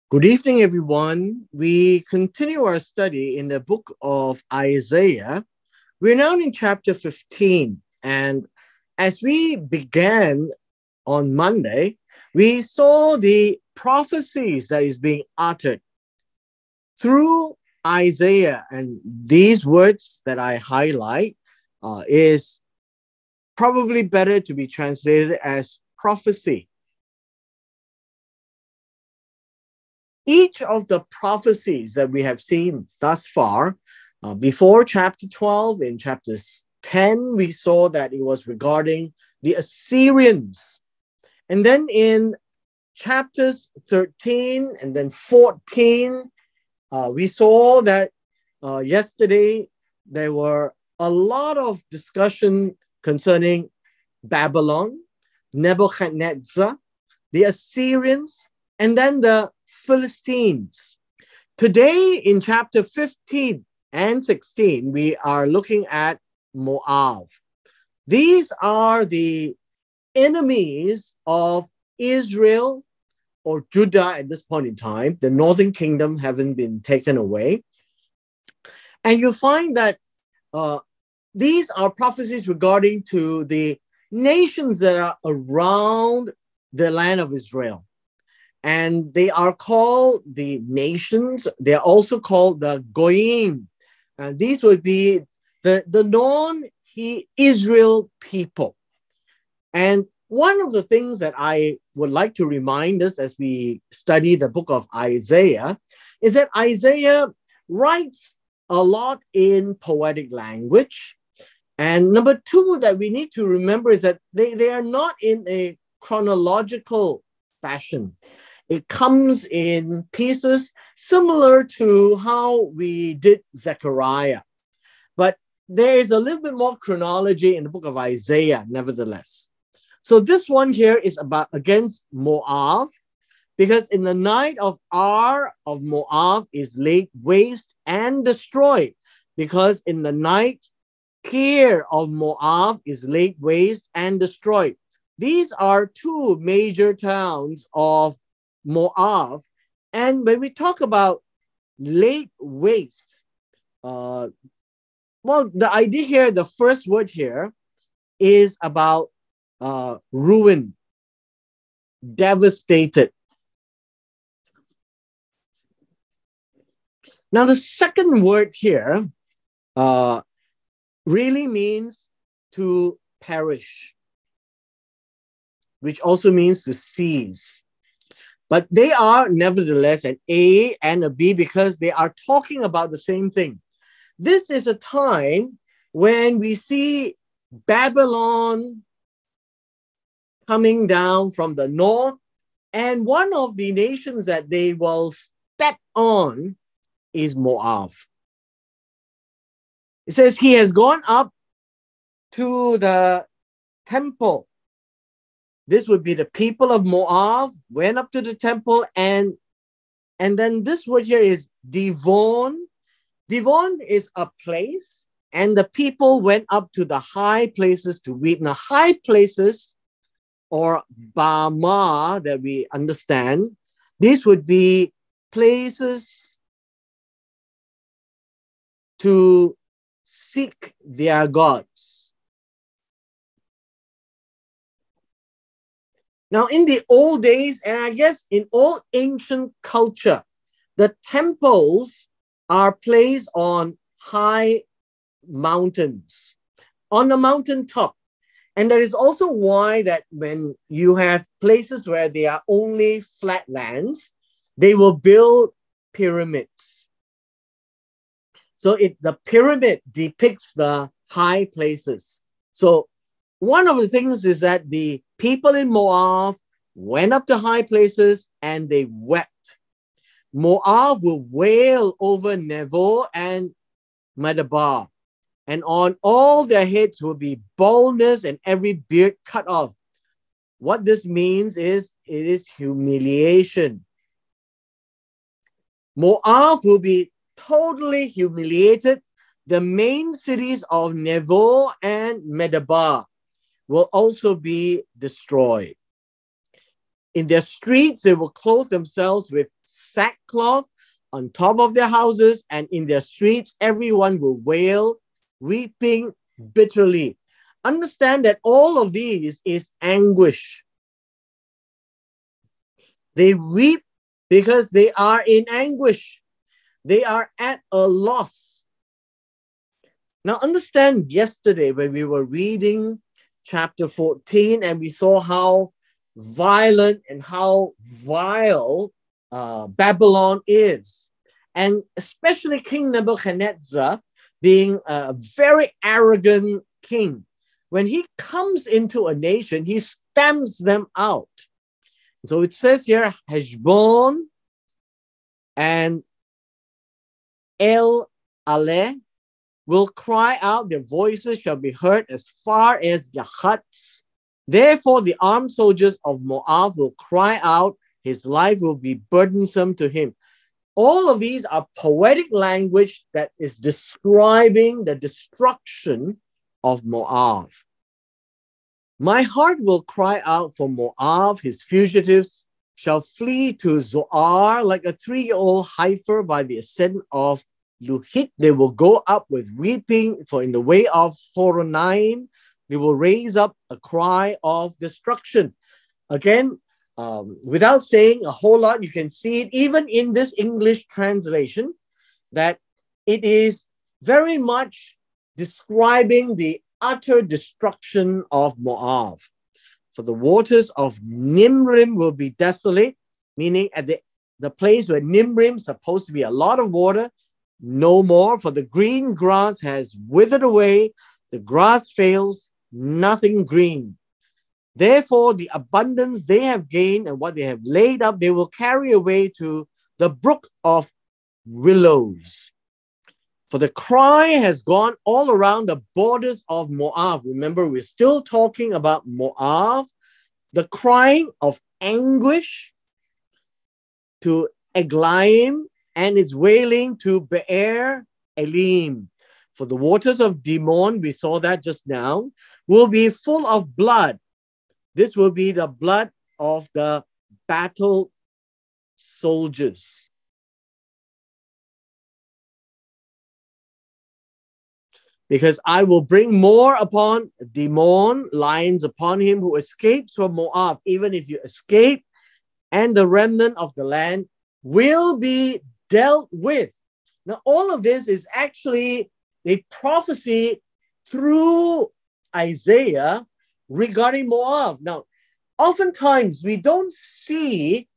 Good evening, everyone. We continue our study in the book of Isaiah. We're now in chapter 15. And as we began on Monday, we saw the prophecies that is being uttered through Isaiah. And these words that I highlight is probably better to be translated as prophecy. Each of the prophecies that we have seen thus far, before chapter 12, in chapter 10, we saw that it was regarding the Assyrians. And then in chapters 13 and then 14, we saw that yesterday there were a lot of discussion concerning Babylon, Nebuchadnezzar, the Assyrians, and then the Philistines. Today, in chapter 15 and 16, we are looking at Moab. These are the enemies of Israel or Judah at this point in time. The northern kingdom haven't been taken away. And you find that these are prophecies regarding to the nations that are around the land of Israel. And they are called the nations. They are also called the Goyim. And these would be the non-Israel people. And one of the things that I would like to remind us as we study the book of Isaiah is that Isaiah writes a lot in poetic language. And number two that we need to remember is that they are not in a chronological fashion. It comes in pieces similar to how we did Zechariah. But there is a little bit more chronology in the book of Isaiah, nevertheless. So this one here is about against Moab, because in the night of Ar of Moab is laid waste and destroyed, because in the night Kir of Moab is laid waste and destroyed. These are two major towns of Moab. And when we talk about laid waste, the idea here, the first word here is about ruin, devastated. Now, the second word here really means to perish, which also means to cease. But they are nevertheless an A and a B because they are talking about the same thing. This is a time when we see Babylon coming down from the north, and one of the nations that they will step on is Moab. It says he has gone up to the temple. This would be the people of Moab went up to the temple, and then this word here is Divon. Divon is a place, and the people went up to the high places to weep. Now, high places or Bama that we understand, these would be places to seek their gods. Now, in the old days, and I guess in all ancient culture, the temples are placed on high mountains, on the mountaintop. And that is also why that when you have places where they are only flat lands, they will build pyramids. So the pyramid depicts the high places. So one of the things is that the people in Moab went up to high places and they wept. Moab will wail over Nebo and Medeba, and on all their heads will be baldness and every beard cut off. What this means is it is humiliation. Moab will be totally humiliated. The main cities of Nebo and Medeba will also be destroyed. In their streets, they will clothe themselves with sackcloth on top of their houses, and in their streets, everyone will wail, weeping bitterly. Understand that all of these is anguish. They weep because they are in anguish. They are at a loss. Now, understand yesterday when we were reading chapter 14 and we saw how violent and how vile Babylon is. And especially King Nebuchadnezzar being a very arrogant king. When he comes into a nation, he stamps them out. So it says here, Heshbon and El Aleh will cry out, their voices shall be heard as far as Yahatz. Therefore, the armed soldiers of Moab will cry out, his life will be burdensome to him. All of these are poetic language that is describing the destruction of Moab. My heart will cry out for Moab, his fugitives shall flee to Zoar like a 3-year-old heifer by the ascent of Luhit. They will go up with weeping, for in the way of Horonaim, they will raise up a cry of destruction. Again, without saying a whole lot, you can see it even in this English translation that it is very much describing the utter destruction of Moab. For the waters of Nimrim will be desolate, meaning at the place where Nimrim is supposed to be a lot of water, no more, for the green grass has withered away, the grass fails, nothing green. Therefore, the abundance they have gained and what they have laid up, they will carry away to the brook of willows. For the cry has gone all around the borders of Moab. Remember, we're still talking about Moab. The crying of anguish to Eglaim and its wailing to Be'er Elim. For the waters of Dimon, we saw that just now, will be full of blood. This will be the blood of the battle soldiers. Because I will bring more upon Dimon, lions upon him who escapes from Moab. Even if you escape, and the remnant of the land will be dealt with. Now, all of this is actually a prophecy through Isaiah regarding Moab. Now, oftentimes we don't see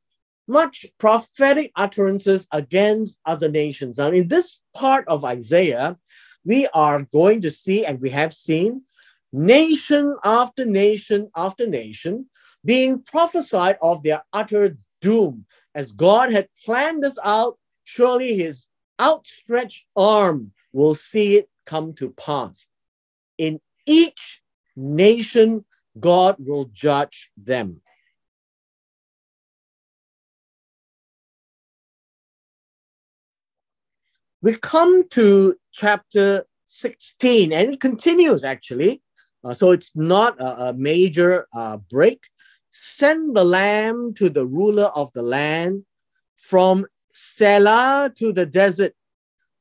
much prophetic utterances against other nations. Now, in this part of Isaiah, we are going to see, and we have seen, nation after nation after nation being prophesied of their utter doom. As God had planned this out, surely his outstretched arm will see it come to pass. In each nation, God will judge them. We come to chapter 16, and it continues actually. So it's not a major break. Send the lamb to the ruler of the land, from Selah to the desert,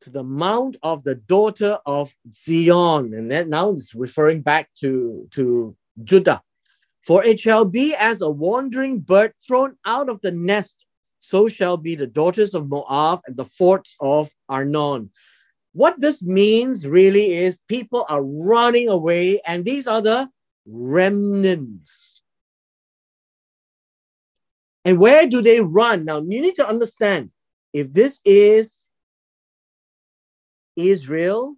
to the mount of the daughter of Zion. And that now is referring back to Judah. For it shall be as a wandering bird thrown out of the nest, so shall be the daughters of Moab and the forts of Arnon. What this means really is people are running away, and these are the remnants. And where do they run? Now, you need to understand, if this is Israel,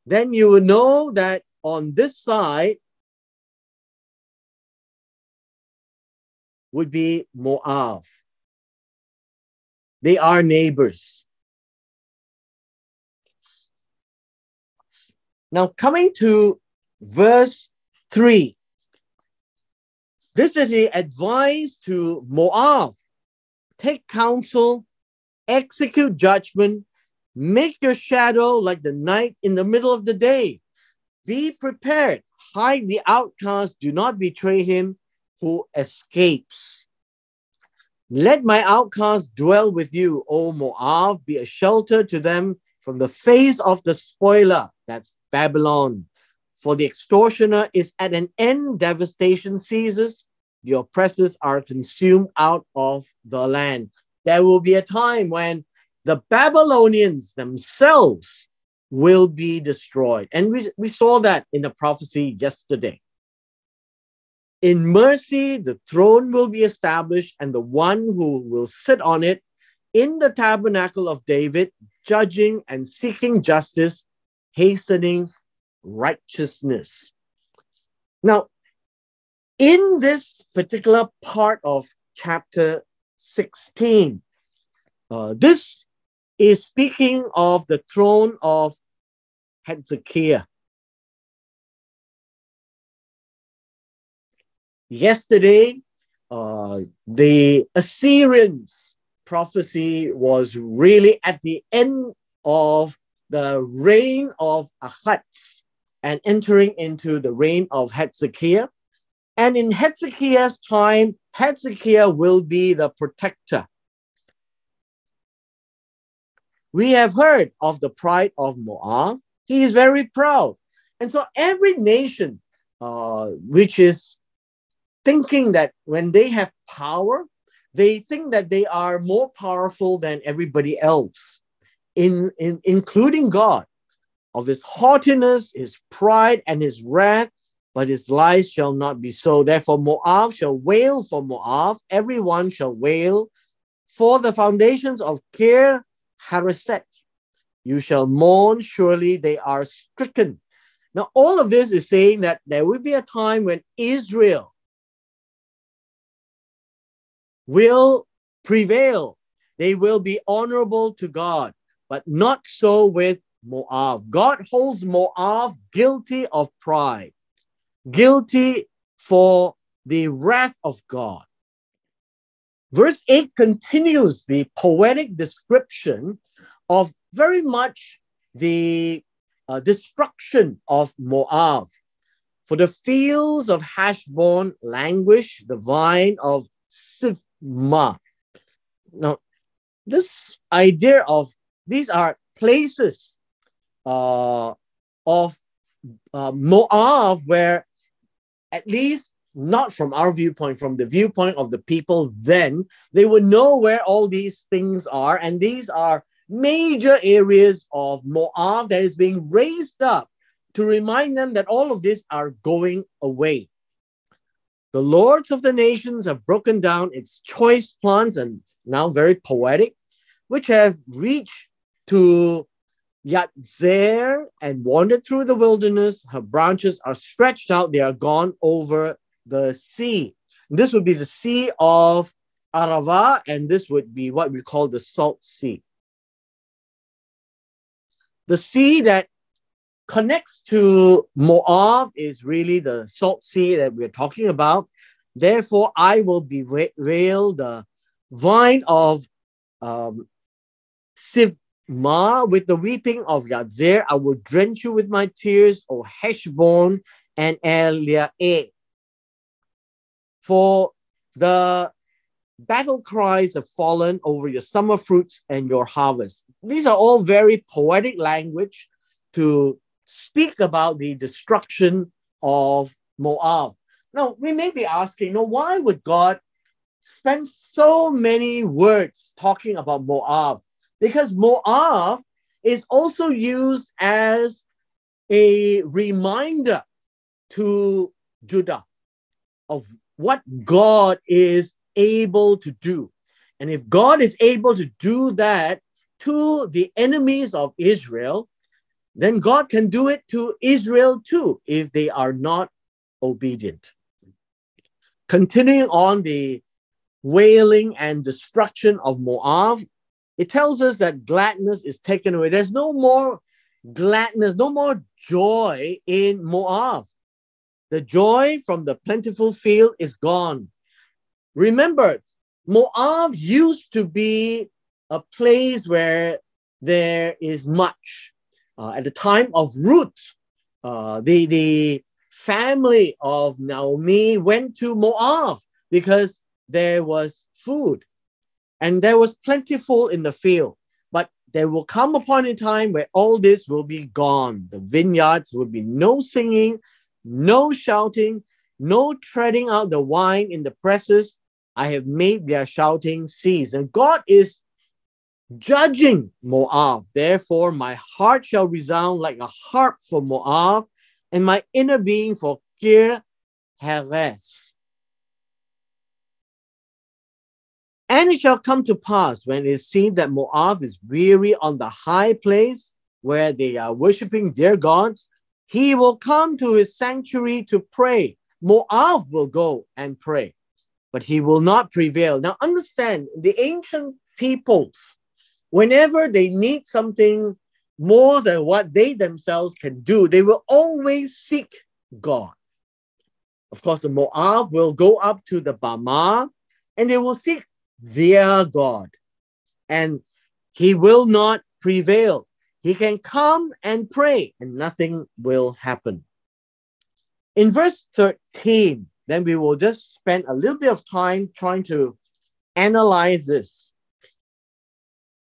then you will know that on this side would be Moab. They are neighbors. Now, coming to verse 3. This is the advice to Moab. Take counsel, execute judgment, make your shadow like the night in the middle of the day. Be prepared, hide the outcast, do not betray him. who escapes. Let my outcasts dwell with you, O Moab, be a shelter to them from the face of the spoiler, that's Babylon. For the extortioner is at an end, devastation ceases, the oppressors are consumed out of the land. There will be a time when the Babylonians themselves will be destroyed. And we saw that in the prophecy yesterday. In mercy, the throne will be established, and the one who will sit on it in the tabernacle of David, judging and seeking justice, hastening righteousness. Now, in this particular part of chapter 16, this is speaking of the throne of Hezekiah. Yesterday, the Assyrians' prophecy was really at the end of the reign of Ahaz and entering into the reign of Hezekiah. And in Hezekiah's time, Hezekiah will be the protector. We have heard of the pride of Moab. He is very proud. And so every nation which is thinking that when they have power, they think that they are more powerful than everybody else, including God, of his haughtiness, his pride, and his wrath, but his lies shall not be so. Therefore, Moab shall wail for Moab, everyone shall wail for the foundations of Kir Hareset. You shall mourn, surely they are stricken. Now, all of this is saying that there will be a time when Israel will prevail. They will be honorable to God, but not so with Moab. God holds Moab guilty of pride, guilty for the wrath of God. Verse 8 continues the poetic description of very much the destruction of Moab. For the fields of Heshbon languish, the vine of Sibmah. Now, this idea of these are places of Moab where, at least not from our viewpoint, from the viewpoint of the people then, they would know where all these things are. And these are major areas of Moab that is being raised up to remind them that all of this are going away. The lords of the nations have broken down its choice plants, and now very poetic, which have reached to Yatzer and wandered through the wilderness. Her branches are stretched out. They are gone over the sea. This would be the Sea of Arava, and this would be what we call the Salt Sea. The sea that connects to Moab is really the Salt Sea that we're talking about. Therefore, I will bewail the vine of Sibmah with the weeping of Yatzer. I will drench you with my tears, O Heshbon and Elealeh. For the battle cries have fallen over your summer fruits and your harvest. These are all very poetic language to speak about the destruction of Moab. Now, we may be asking, why would God spend so many words talking about Moab? Because Moab is also used as a reminder to Judah of what God is able to do. And if God is able to do that to the enemies of Israel, then God can do it to Israel too, if they are not obedient. Continuing on the wailing and destruction of Moab, it tells us that gladness is taken away. There's no more gladness, no more joy in Moab. The joy from the plentiful field is gone. Remember, Moab used to be a place where there is much. At the time of Ruth, the family of Naomi went to Moab because there was food and there was plentiful in the field. But there will come upon a time where all this will be gone. The vineyards will be no singing, no shouting, no treading out the wine in the presses. I have made their shouting cease. And God is judging Moab. Therefore, my heart shall resound like a harp for Moab, and my inner being for Kir Heres. And it shall come to pass when it is seen that Moab is weary on the high place where they are worshiping their gods, he will come to his sanctuary to pray. Moab will go and pray, but he will not prevail. Now understand, the ancient peoples, whenever they need something more than what they themselves can do, they will always seek God. Of course, the Moab will go up to the Bama and they will seek their God, and he will not prevail. He can come and pray and nothing will happen. In verse 13, then we will just spend a little bit of time trying to analyze this.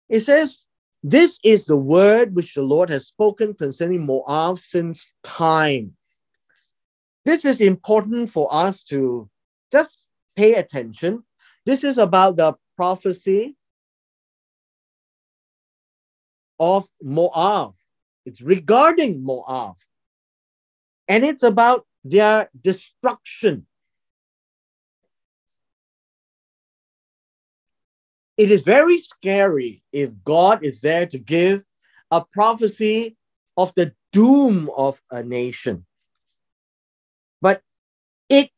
It says, this is the word which the Lord has spoken concerning Moab since time. This is important for us to just pay attention. This is about the prophecy of Moab. It's regarding Moab. And it's about their destruction. It is very scary if God is there to give a prophecy of the doom of a nation. But it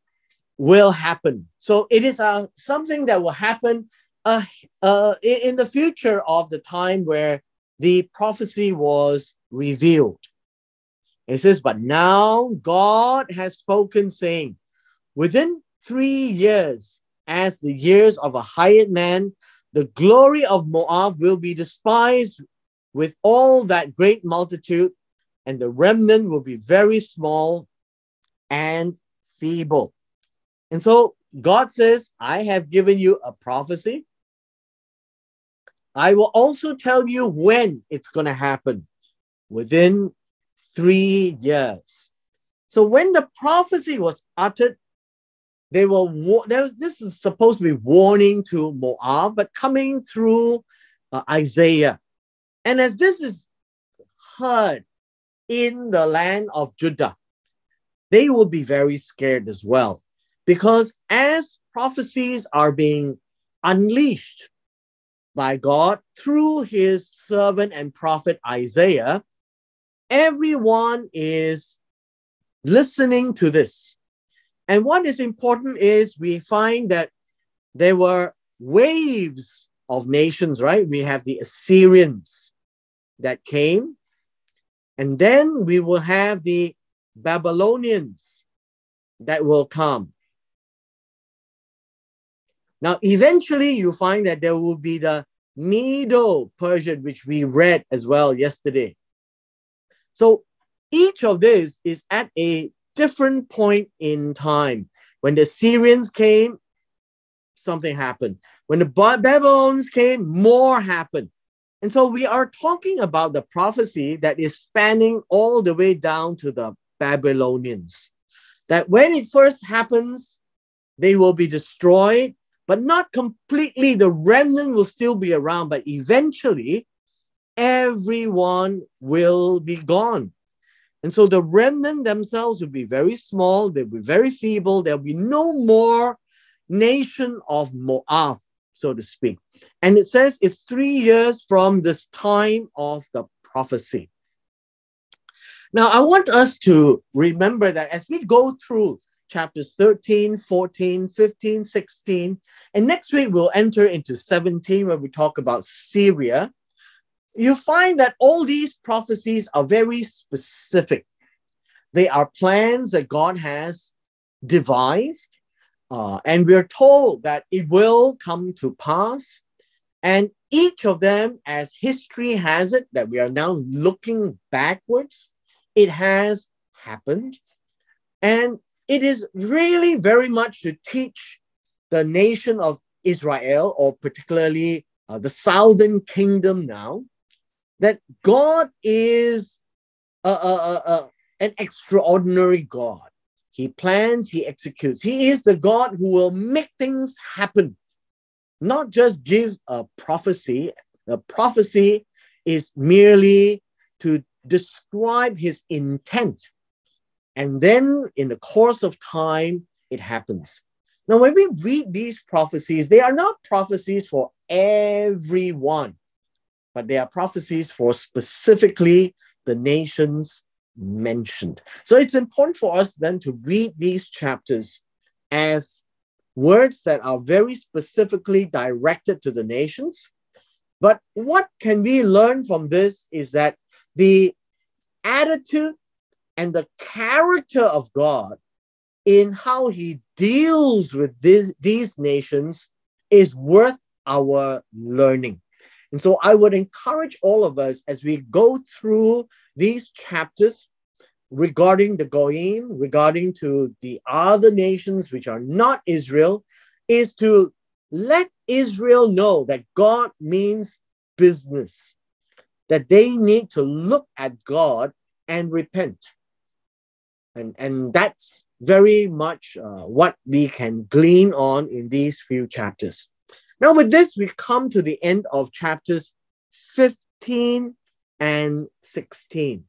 will happen. So it is something that will happen in the future of the time where the prophecy was revealed. It says, but now God has spoken, saying, within 3 years, as the years of a hired man, the glory of Moab will be despised with all that great multitude, and the remnant will be very small and feeble. And so God says, I have given you a prophecy. I will also tell you when it's going to happen, within 3 years. So when the prophecy was uttered, they were this is supposed to be warning to Moab, but coming through Isaiah. And as this is heard in the land of Judah, they will be very scared as well. Because as prophecies are being unleashed by God through his servant and prophet Isaiah, everyone is listening to this. And what is important is we find that there were waves of nations, right? We have the Assyrians that came, and then we will have the Babylonians that will come. Now, eventually you find that there will be the Medo-Persian, which we read as well yesterday. So each of this is at a different point in time. When the Syrians came, something happened. When the Babylonians came, more happened. And so we are talking about the prophecy that is spanning all the way down to the Babylonians. That when it first happens, they will be destroyed, but not completely. The remnant will still be around, but eventually everyone will be gone. And so the remnant themselves will be very small, they'll be very feeble, there'll be no more nation of Moab, so to speak. And it says it's 3 years from this time of the prophecy. Now, I want us to remember that as we go through chapters 13, 14, 15, 16, and next week we'll enter into 17 where we talk about Syria, you find that all these prophecies are very specific. They are plans that God has devised, and we're told that it will come to pass. And each of them, as history has it, that we are now looking backwards, it has happened. And it is really very much to teach the nation of Israel, or particularly the southern kingdom now, that God is an extraordinary God. He plans, he executes. He is the God who will make things happen, not just give a prophecy. The prophecy is merely to describe his intent. And then in the course of time, it happens. Now, when we read these prophecies, they are not prophecies for everyone, but they are prophecies for specifically the nations mentioned. So it's important for us then to read these chapters as words that are very specifically directed to the nations. But what can we learn from this is that the attitude and the character of God in how he deals with these nations is worth our learning. And so I would encourage all of us as we go through these chapters regarding the Goyim, regarding to the other nations which are not Israel, is to let Israel know that God means business, that they need to look at God and repent. And that's very much what we can glean on in these few chapters. Now, with this, we come to the end of chapters 15 and 16.